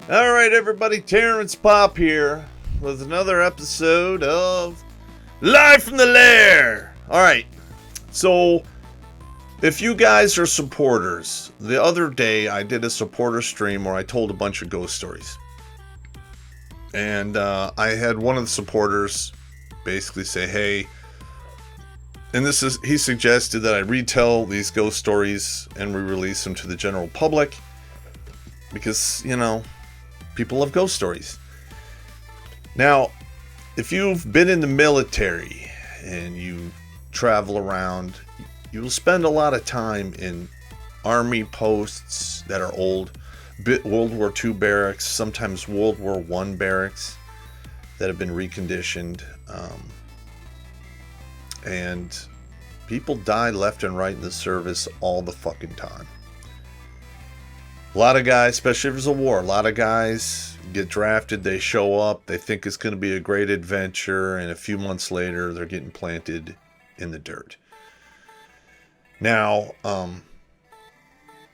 All right, everybody, Terrence Popp here with another episode of Live from the Lair. All right, so if you guys are supporters, the other day I did a supporter stream where I told a bunch of ghost stories. And I had one of the supporters basically say, hey, and he suggested that I retell these ghost stories and re-release them to the general public because, people love ghost stories. Now, if you've been in the military and you travel around, you'll spend a lot of time in army posts that are old, World War II barracks, sometimes World War I barracks that have been reconditioned. And people die left and right in the service all the fucking time. A lot of guys, especially if there's a war, a lot of guys get drafted, they show up, they think it's going to be a great adventure, and a few months later, they're getting planted in the dirt. Now,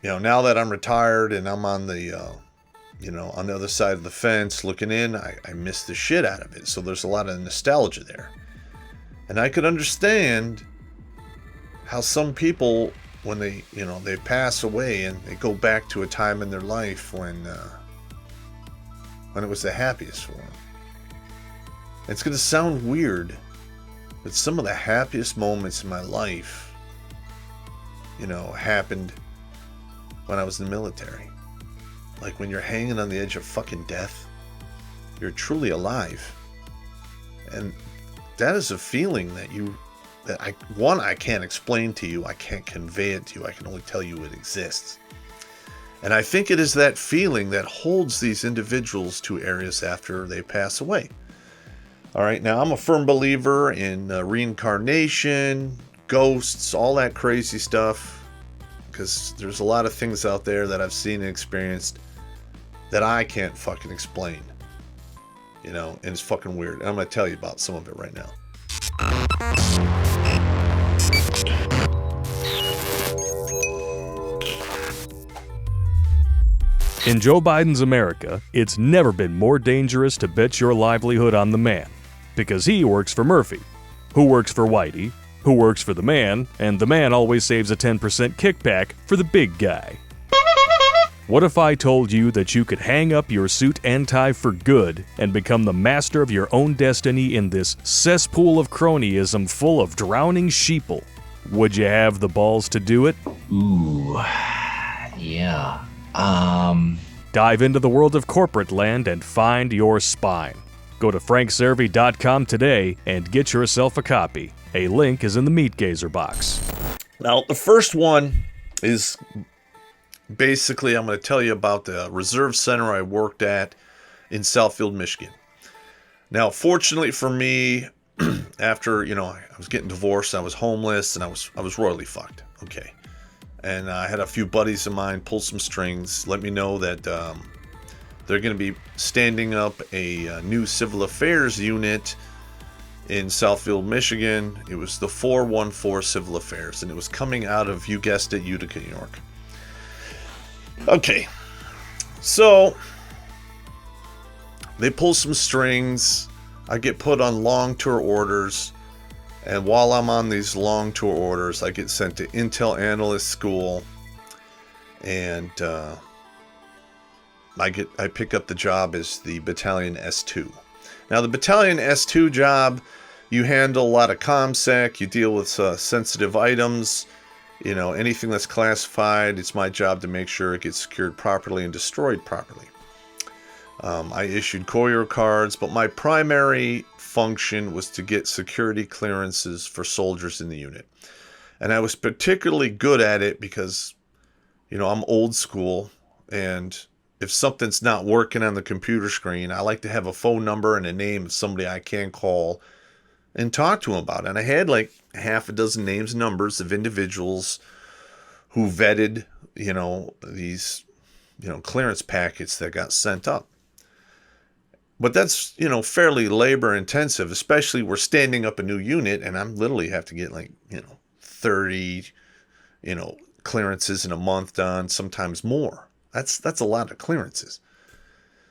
now that I'm retired and I'm on the, on the other side of the fence looking in, I miss the shit out of it. So there's a lot of nostalgia there. And I could understand how some people, when they pass away and they go back to a time in their life when it was the happiest for them. It's going to sound weird, but some of the happiest moments in my life, happened when I was in the military. Like when you're hanging on the edge of fucking death, you're truly alive. And that is a feeling that I can't explain to you. I can't convey it to you. I can only tell you it exists. And I think it is that feeling that holds these individuals to areas after they pass away. All right, now I'm a firm believer in reincarnation, ghosts, all that crazy stuff, because there's a lot of things out there that I've seen and experienced that I can't fucking explain. And it's fucking weird. And I'm going to tell you about some of it right now. In Joe Biden's America, it's never been more dangerous to bet your livelihood on the man. Because he works for Murphy, who works for Whitey, who works for the man, and the man always saves a 10% kickback for the big guy. What if I told you that you could hang up your suit and tie for good and become the master of your own destiny in this cesspool of cronyism full of drowning sheeple? Would you have the balls to do it? Ooh, yeah. Dive into the world of CorporateLand and find your spine. Go to frankservy.com today and get yourself a copy. A link is in the Meat Gazer box. Now, the first one is basically I'm going to tell you about the reserve center I worked at in Southfield, Michigan. Now, fortunately for me, after, I was getting divorced, I was homeless, and I was royally fucked. Okay. And I had a few buddies of mine pull some strings, let me know that they're going to be standing up a new civil affairs unit in Southfield, Michigan. It was the 414 Civil Affairs, and it was coming out of, you guessed it, Utica, New York. Okay, so they pull some strings. I get put on long tour orders. And while I'm on these long tour orders, I get sent to Intel Analyst School, and I pick up the job as the Battalion S2. Now, the Battalion S2 job, you handle a lot of ComSec, you deal with sensitive items, anything that's classified. It's my job to make sure it gets secured properly and destroyed properly. I issued courier cards, but my primary function was to get security clearances for soldiers in the unit. And I was particularly good at it because, I'm old school, and if something's not working on the computer screen, I like to have a phone number and a name of somebody I can call and talk to them about it. And I had like half a dozen names and numbers of individuals who vetted, these, clearance packets that got sent up. But that's, fairly labor intensive, especially we're standing up a new unit and I'm literally have to get 30, clearances in a month done, sometimes more. That's a lot of clearances.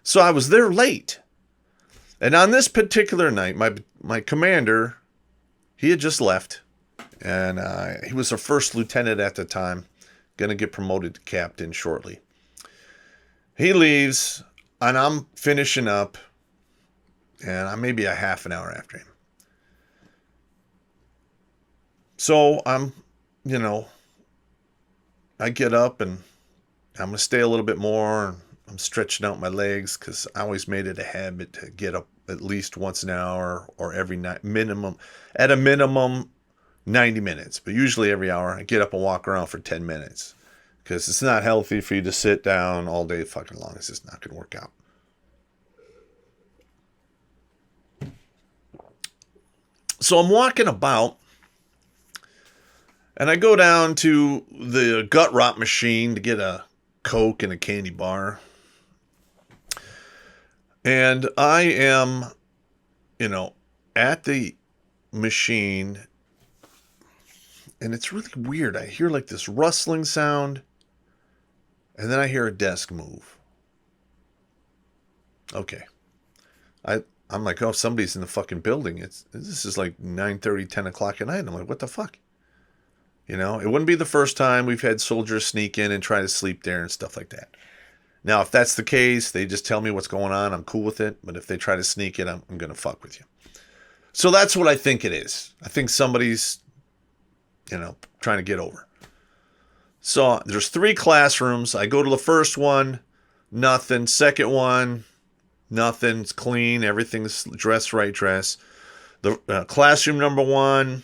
So I was there late. And on this particular night, my commander, he had just left. And he was a first lieutenant at the time. Going to get promoted to captain shortly. He leaves, and I'm finishing up. And I'm maybe a half an hour after him. So I'm, I get up and I'm going to stay a little bit more. I'm stretching out my legs because I always made it a habit to get up at least once an hour or every night, at a minimum 90 minutes. But usually every hour I get up and walk around for 10 minutes because it's not healthy for you to sit down all day fucking long. It's just not going to work out. So I'm walking about. And I go down to the gut rot machine to get a Coke and a candy bar. And I am, at the machine. And it's really weird. I hear like this rustling sound. And then I hear a desk move. Okay. I'm like, oh, somebody's in the fucking building. This is like 9:30, 10 o'clock at night. And I'm like, what the fuck? It wouldn't be the first time we've had soldiers sneak in and try to sleep there and stuff like that. Now, if that's the case, they just tell me what's going on. I'm cool with it. But if they try to sneak in, I'm going to fuck with you. So that's what I think it is. I think somebody's, trying to get over. So there's 3 classrooms. I go to the first one, nothing. Second one, nothing. It's clean. Everything's dress. The classroom number 1,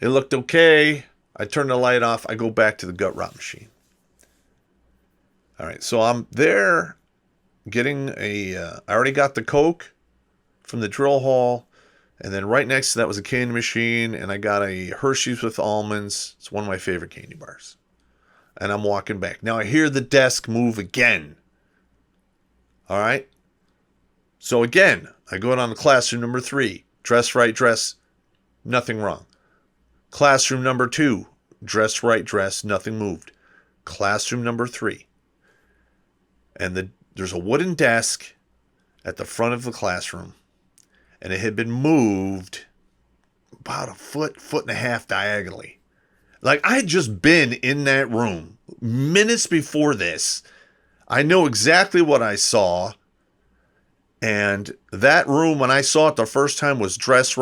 it looked okay. I turn the light off. I go back to the gut rot machine. All right. So I'm there getting I already got the Coke from the drill hall. And then right next to that was a candy machine. And I got a Hershey's with almonds. It's one of my favorite candy bars. And I'm walking back. Now I hear the desk move again. All right. So again, I go down to classroom number 3. Dress. Nothing wrong. Classroom number 2, dress, nothing moved. Classroom number 3. And there's a wooden desk at the front of the classroom. And it had been moved about a foot and a half diagonally. Like I had just been in that room minutes before this. I know exactly what I saw. And that room, when I saw it the first time, was dress.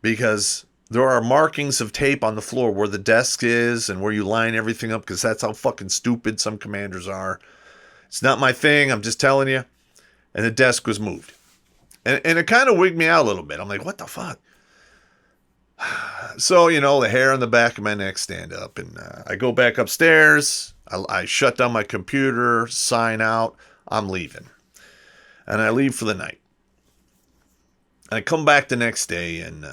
Because there are markings of tape on the floor where the desk is and where you line everything up because that's how fucking stupid some commanders are. It's not my thing. I'm just telling you. And the desk was moved. And it kind of wigged me out a little bit. I'm like, what the fuck? So, the hair on the back of my neck stand up. And I go back upstairs. I shut down my computer, sign out. I'm leaving. And I leave for the night. I come back the next day and,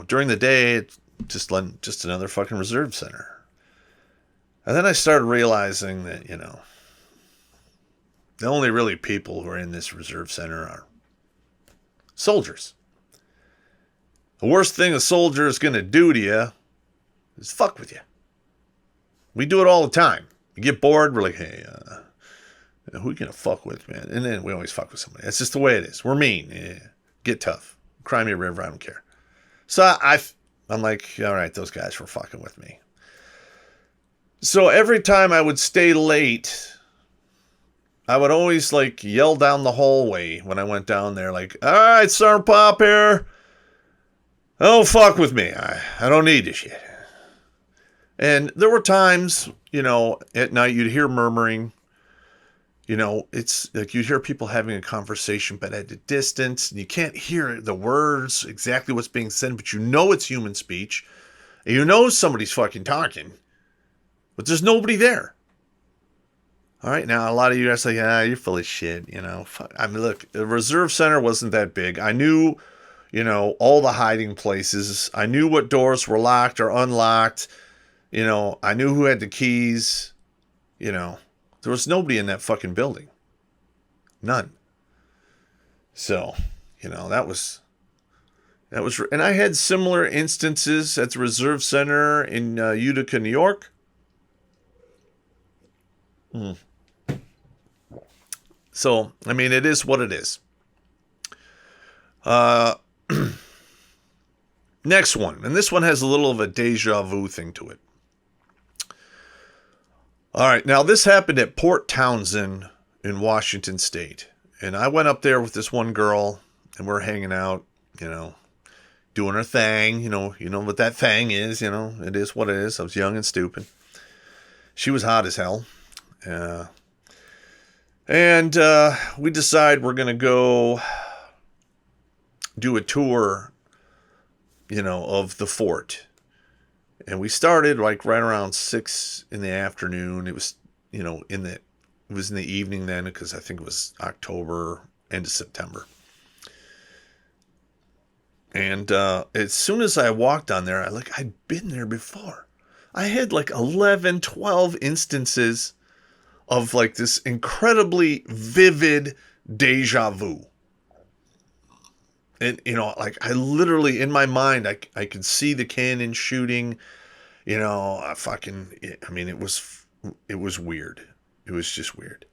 during the day, it's just another fucking reserve center. And then I started realizing that, the only really people who are in this reserve center are soldiers. The worst thing a soldier is going to do to you is fuck with you. We do it all the time. We get bored, we're like, hey, who are you going to fuck with, man? And then we always fuck with somebody. That's just the way it is. We're mean. Yeah. Get tough. Cry me a river. I don't care. So I'm like, all right, those guys were fucking with me. So every time I would stay late, I would always like yell down the hallway when I went down there, like, all right, Sergeant Popp here. Don't fuck with me. I don't need this shit. And there were times, at night you'd hear murmuring. It's like you hear people having a conversation, but at a distance, and you can't hear the words, exactly what's being said, but it's human speech. And somebody's fucking talking, but there's nobody there. All right, now a lot of you guys are like, you're full of shit, I mean, look, the reserve center wasn't that big. I knew, all the hiding places. I knew what doors were locked or unlocked. I knew who had the keys, There was nobody in that fucking building. None. So, that was, and I had similar instances at the Reserve Center in Utica, New York. So, I mean, it is what it is. Uh, next one. And this one has a little of a deja vu thing to it. All right. Now, this happened at Port Townsend in Washington State. And I went up there with this one girl, and we're hanging out, doing our thing. You know what that thing is, it is what it is. I was young and stupid. She was hot as hell. And we decide we're going to go do a tour, of the fort. And we started like right around 6 in the afternoon. It was, it was in the evening then, because I think it was October, end of September. And as soon as I walked on there, I'd been there before. I had like 11, 12 instances of like this incredibly vivid deja vu. And, I literally, in my mind, I could see the cannon shooting, it was weird. It was just weird.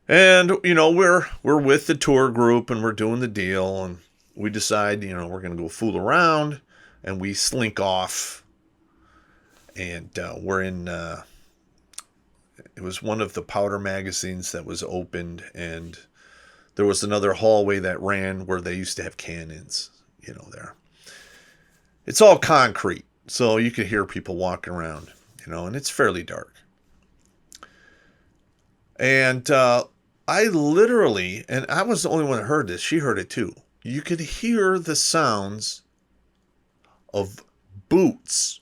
And, we're with the tour group and we're doing the deal, and we decide, we're going to go fool around, and we slink off, and we're in, it was one of the powder magazines that was opened, and there was another hallway that ran where they used to have cannons, there. It's all concrete, so you could hear people walking around, and it's fairly dark. And I literally, and I was the only one that heard this, she heard it too. You could hear the sounds of boots,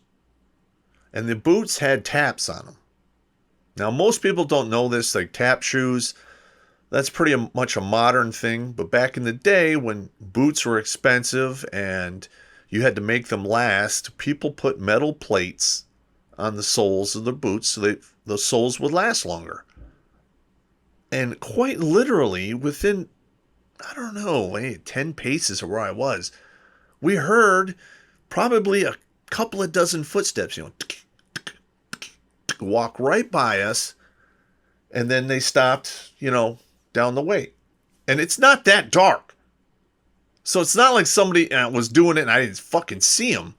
and the boots had taps on them. Now, most people don't know this, like tap shoes. That's pretty much a modern thing. But back in the day when boots were expensive and you had to make them last, people put metal plates on the soles of the boots so that the soles would last longer. And quite literally, within, 10 paces of where I was, we heard probably a couple of dozen footsteps, walk right by us. And then they stopped, down the way. And it's not that dark. So it's not like somebody was doing it and I didn't fucking see them.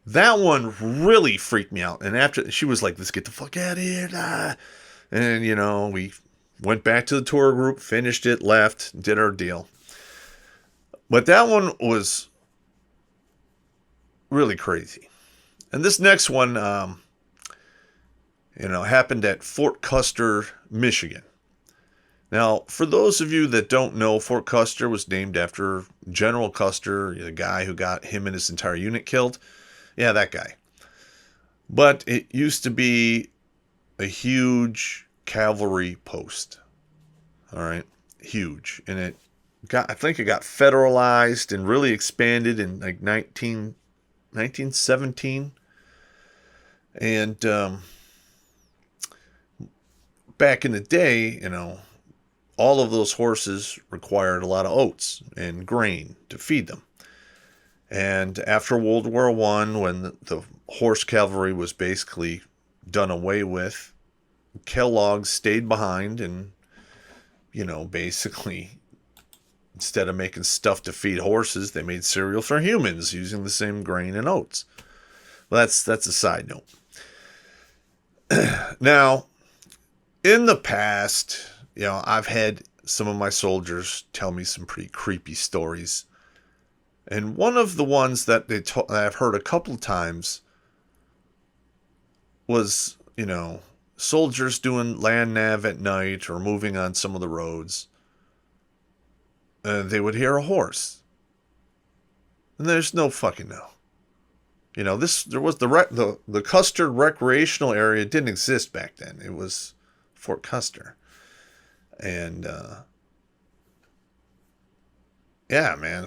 That one really freaked me out. And after, she was like, let's get the fuck out of here. Nah. And, we went back to the tour group, finished it, left, did our deal. But that one was really crazy. And this next one, happened at Fort Custer, Michigan. Now, for those of you that don't know, Fort Custer was named after General Custer, the guy who got him and his entire unit killed. Yeah, that guy. But it used to be a huge cavalry post. All right, huge. And I think it got federalized and really expanded in like 1917. And back in the day, all of those horses required a lot of oats and grain to feed them. And after World War I, when the horse cavalry was basically done away with, Kellogg's stayed behind and, basically, instead of making stuff to feed horses, they made cereal for humans using the same grain and oats. Well, that's a side note. Now, in the past, I've had some of my soldiers tell me some pretty creepy stories. And one of the ones that I've heard a couple of times was, soldiers doing land nav at night or moving on some of the roads. They would hear a horse. And there's no fucking no. There was the Custer recreational area didn't exist back then. It was Fort Custer. And, yeah, man,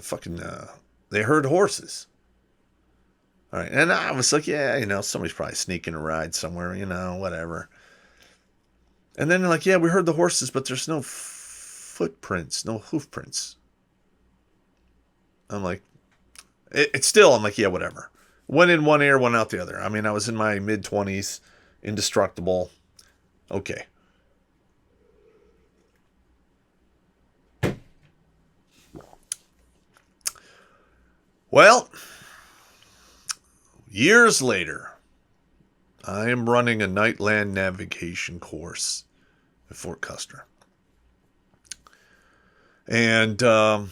they heard horses. All right. And I was like, yeah, somebody's probably sneaking a ride somewhere, whatever. And then they're like, yeah, we heard the horses, but there's no footprints, no hoof prints. I'm like, I'm like, yeah, whatever. Went in one ear, went out the other. I mean, I was in my mid-20s, indestructible. Okay. Well, years later, I am running a nightland navigation course at Fort Custer. And, the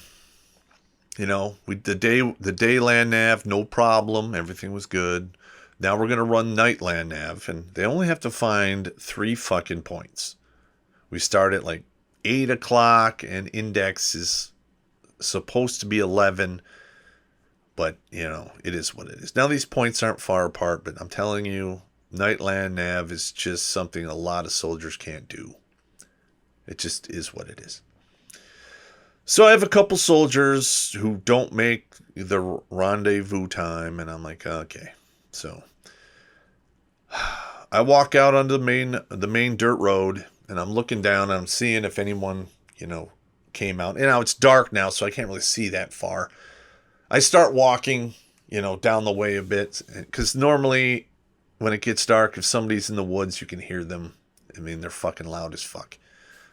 day land nav, no problem. Everything was good. Now we're going to run night land nav, and they only have to find 3 fucking points. We start at like 8 o'clock, and index is supposed to be 11. But, it is what it is. Now, these points aren't far apart, but I'm telling you, Nightland Nav is just something a lot of soldiers can't do. It just is what it is. So I have a couple soldiers who don't make the rendezvous time, and I'm like, okay. So I walk out onto the main dirt road, and I'm looking down, and I'm seeing if anyone, came out. It's dark now, so I can't really see that far. I start walking, down the way a bit, because normally when it gets dark, if somebody's in the woods, you can hear them. I mean, they're fucking loud as fuck.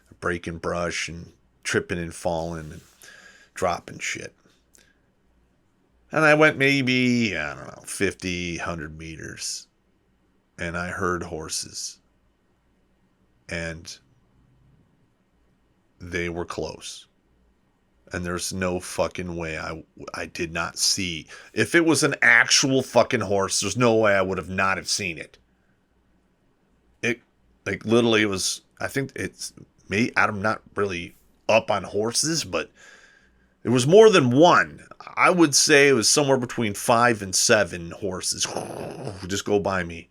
They're breaking brush and tripping and falling and dropping shit. And I went maybe, 50, 100 meters, and I heard horses. And they were close. And there's no fucking way I did not see. If it was an actual fucking horse, there's no way I would have not have seen it. It, like, literally, it was, I think it's me. I'm not really up on horses, but it was more than one. I would say it was somewhere between 5 and 7 horses just go by me.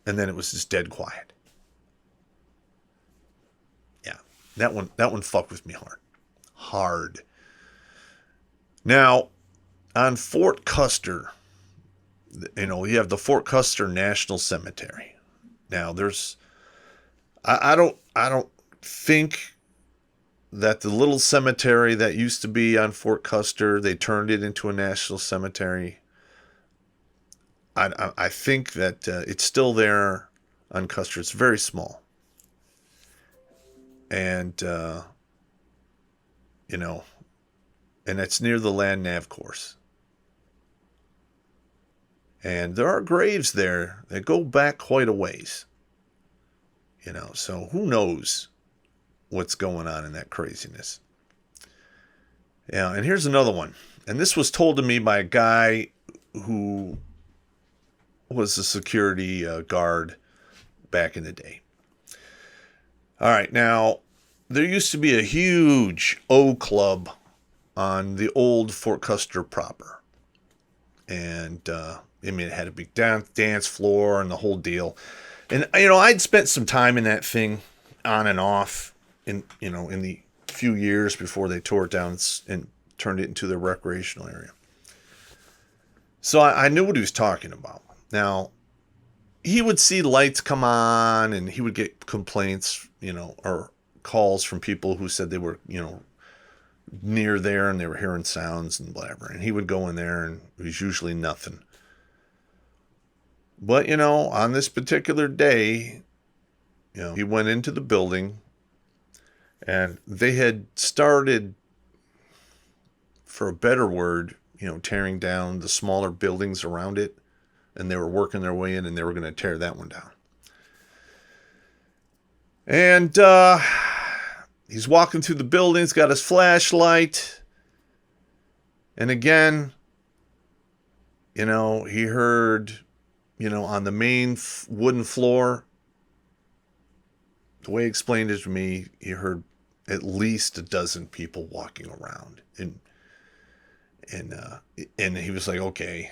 And then it was just dead quiet. Yeah, that one fucked with me hard. Now, on Fort Custer, you have the Fort Custer National Cemetery. Now, I don't think that the little cemetery that used to be on Fort Custer, they turned it into a national cemetery. I think that it's still there on Custer. It's very small. And, and it's near the land nav course. And there are graves there that go back quite a ways. So who knows what's going on in that craziness. Yeah, and here's another one. And this was told to me by a guy who was a security guard back in the day. All right, now, there used to be a huge O Club on the old Fort Custer proper. And, it had a big dance floor and the whole deal. And, I'd spent some time in that thing on and off in the few years before they tore it down and turned it into their recreational area. So I knew what he was talking about. Now, he would see lights come on and he would get complaints, or calls from people who said they were, near there and they were hearing sounds and whatever. And he would go in there and it was usually nothing. But, on this particular day, he went into the building and they had started, for a better word, tearing down the smaller buildings around it. And they were working their way in and they were going to tear that one down. And he's walking through the building. He's got his flashlight. And again, he heard, on the main wooden floor, the way he explained it to me, he heard at least a dozen people walking around. And he was like, okay,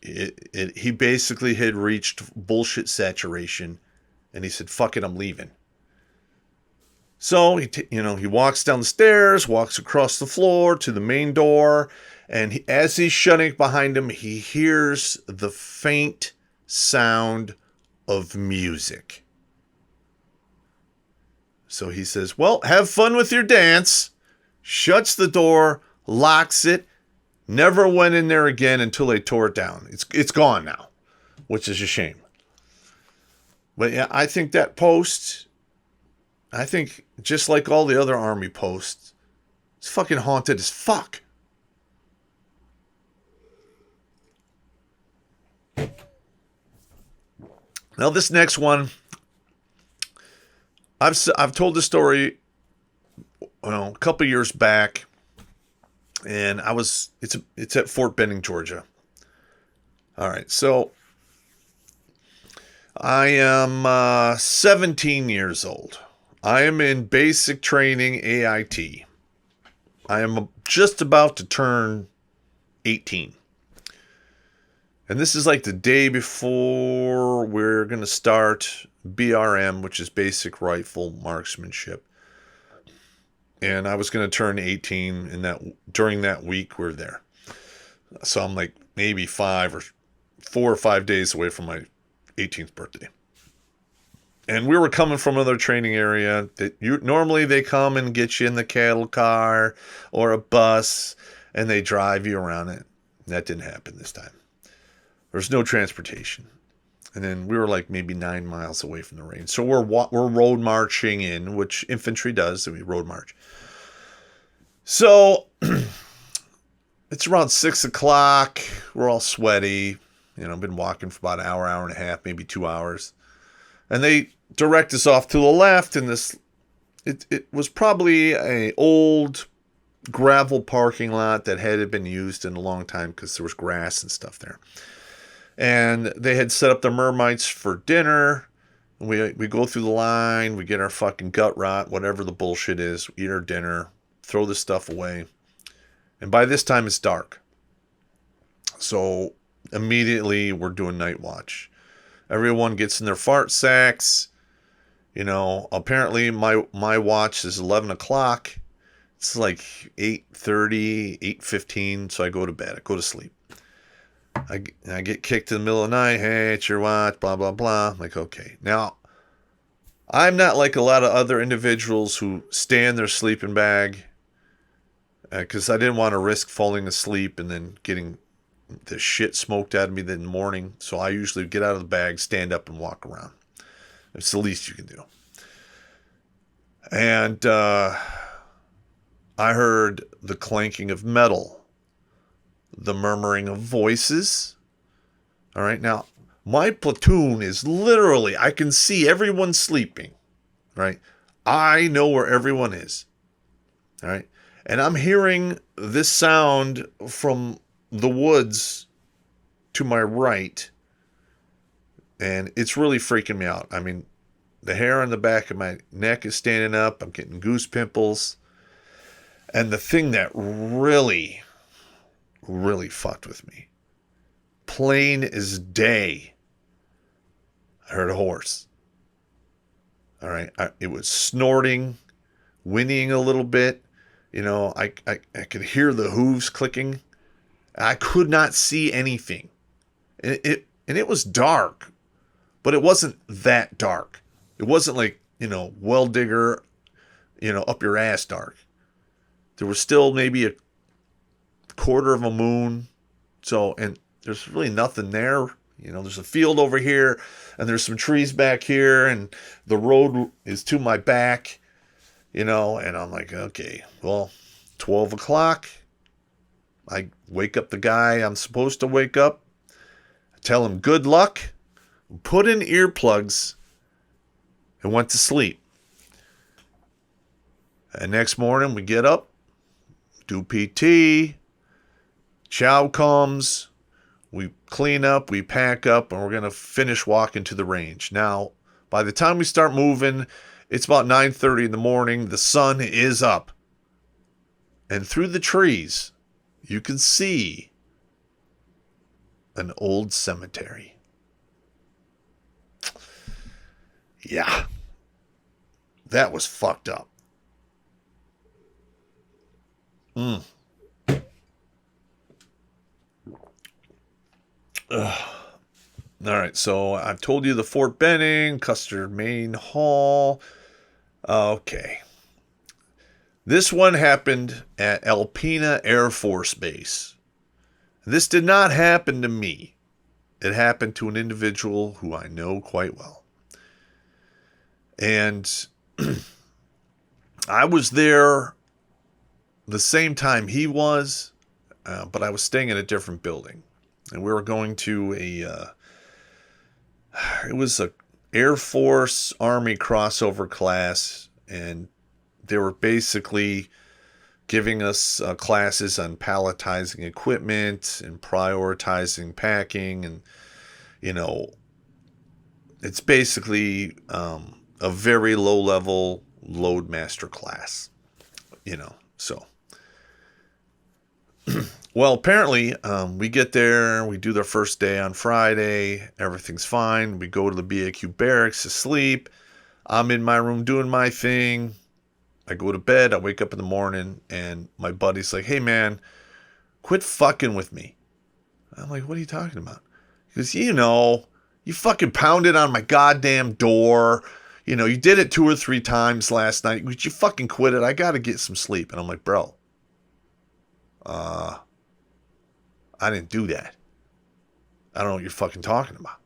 he basically had reached bullshit saturation, and he said, fuck it, I'm leaving. So, he walks down the stairs, walks across the floor to the main door, and as he's shutting behind him, he hears the faint sound of music. So he says, well, have fun with your dance, shuts the door, locks it, never went in there again until they tore it down. It's gone now, which is a shame. But yeah, I think that post, just like all the other Army posts, it's fucking haunted as fuck. Now this next one, I've told this story, a couple years back, and it's at Fort Benning, Georgia. All right, so I am 17 years old. I am in basic training AIT. I am just about to turn 18. And this is like the day before we're going to start BRM, which is basic rifle marksmanship. And I was going to turn 18 during that week we're there. So I'm like maybe 4 or 5 days away from my 18th birthday. And we were coming from another training area. Normally they come and get you in the cattle car or a bus, and they drive you around it. That didn't happen this time. There's no transportation. And then we were like maybe 9 miles away from the range. So we're road marching in, which infantry does. So we road march. So it's around 6 o'clock. We're all sweaty. I've been walking for about an hour and a half, maybe 2 hours. And they direct us off to the left. And it was probably an old gravel parking lot that hadn't been used in a long time because there was grass and stuff there. And they had set up the Mermites for dinner. We go through the line. We get our fucking gut rot, whatever the bullshit is. Eat our dinner. Throw this stuff away. And by this time, it's dark. So immediately, we're doing night watch. Everyone gets in their fart sacks. Apparently, my watch is 11 o'clock. It's like 8:30, 8:15. So I go to bed. I go to sleep. I get kicked in the middle of the night. Hey, it's your watch, blah, blah, blah. I'm like, okay. Now, I'm not like a lot of other individuals who stay in their sleeping bag because I didn't want to risk falling asleep and then getting the shit smoked out of me in the morning. So I usually get out of the bag, stand up, and walk around. It's the least you can do. And I heard the clanking of metal. The murmuring of voices. All right. Now, my platoon is literally, I can see everyone sleeping. Right. I know where everyone is. All right. And I'm hearing this sound from the woods to my right. And it's really freaking me out. I mean, the hair on the back of my neck is standing up. I'm getting goose pimples. And the thing that really fucked with me, plain as day, I heard a horse. All right. It was snorting, whinnying a little bit. I could hear the hooves clicking. I could not see anything. And it was dark, but it wasn't that dark. It wasn't like, well digger, up your ass dark. There was still maybe a quarter of a moon. So, and there's really nothing there. There's a field over here and there's some trees back here and the road is to my back, and I'm like, okay, well, 12 o'clock. I wake up the guy I'm supposed to wake up, tell him good luck, put in earplugs, and went to sleep. And next morning we get up, do PT, chow comes, we clean up, we pack up, and we're going to finish walking to the range. Now, by the time we start moving, it's about 9:30 in the morning. The sun is up. And through the trees, you can see an old cemetery. Yeah. That was fucked up. All right, so I've told you the Fort Benning, Custer Main Hall. Okay. This one happened at Alpena Air Force Base. This did not happen to me. It happened to an individual who I know quite well. And I was there the same time he was, but I was staying in a different building. And we were going to it was a Air Force Army crossover class, and they were basically giving us classes on palletizing equipment and prioritizing packing, and it's basically a very low level load master class, so. Well, apparently, we get there, we do their first day on Friday, everything's fine, we go to the BAQ barracks to sleep, I'm in my room doing my thing, I go to bed, I wake up in the morning, and my buddy's like, hey man, quit fucking with me. I'm like, what are you talking about? He goes, you fucking pounded on my goddamn door, you did it 2 or 3 times last night, would you fucking quit it? I gotta get some sleep. And I'm like, bro, I didn't do that. I don't know what you're fucking talking about.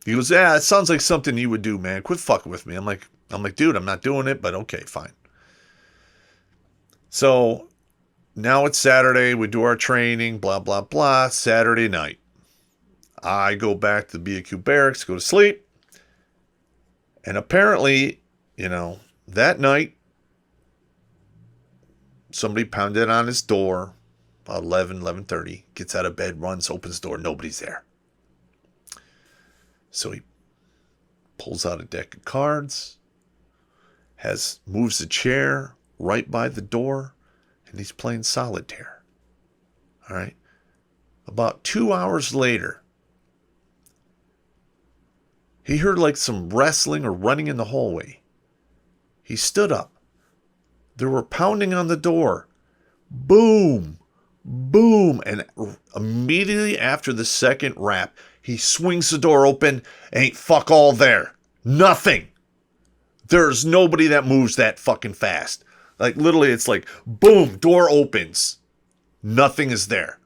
He goes, yeah, it sounds like something you would do, man. Quit fucking with me. I'm like, dude, I'm not doing it, but okay, fine. So now it's Saturday. We do our training, blah, blah, blah. Saturday night. I go back to the BAQ barracks, go to sleep. And apparently, that night, somebody pounded on his door about 11:30, gets out of bed, runs, opens the door, nobody's there. So he pulls out a deck of cards, moves a chair right by the door, and he's playing solitaire. All right. About 2 hours later, he heard like some wrestling or running in the hallway. He stood up. They were pounding on the door. Boom, boom. And immediately after the second rap, he swings the door open. Ain't fuck all there. Nothing. There's nobody that moves that fucking fast. Like literally it's like, boom, door opens. Nothing is there.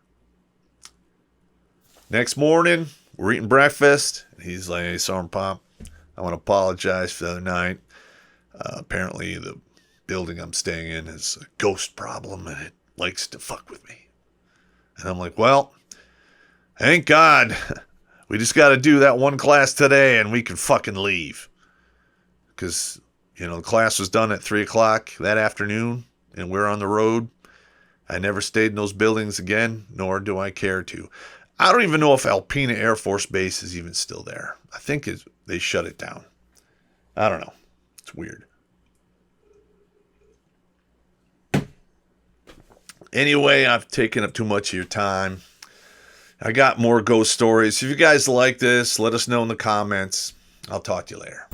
Next morning, we're eating breakfast. He's like, hey, Sergeant Popp, I want to apologize for the other night. Apparently the building I'm staying in has a ghost problem and it likes to fuck with me. And I'm like, well, thank God. We just got to do that one class today and we can fucking leave. Because, the class was done at 3 o'clock that afternoon and we're on the road. I never stayed in those buildings again, nor do I care to. I don't even know if Alpena Air Force Base is even still there. I think they shut it down. I don't know. It's weird. Anyway, I've taken up too much of your time. I got more ghost stories. If you guys like this, let us know in the comments. I'll talk to you later.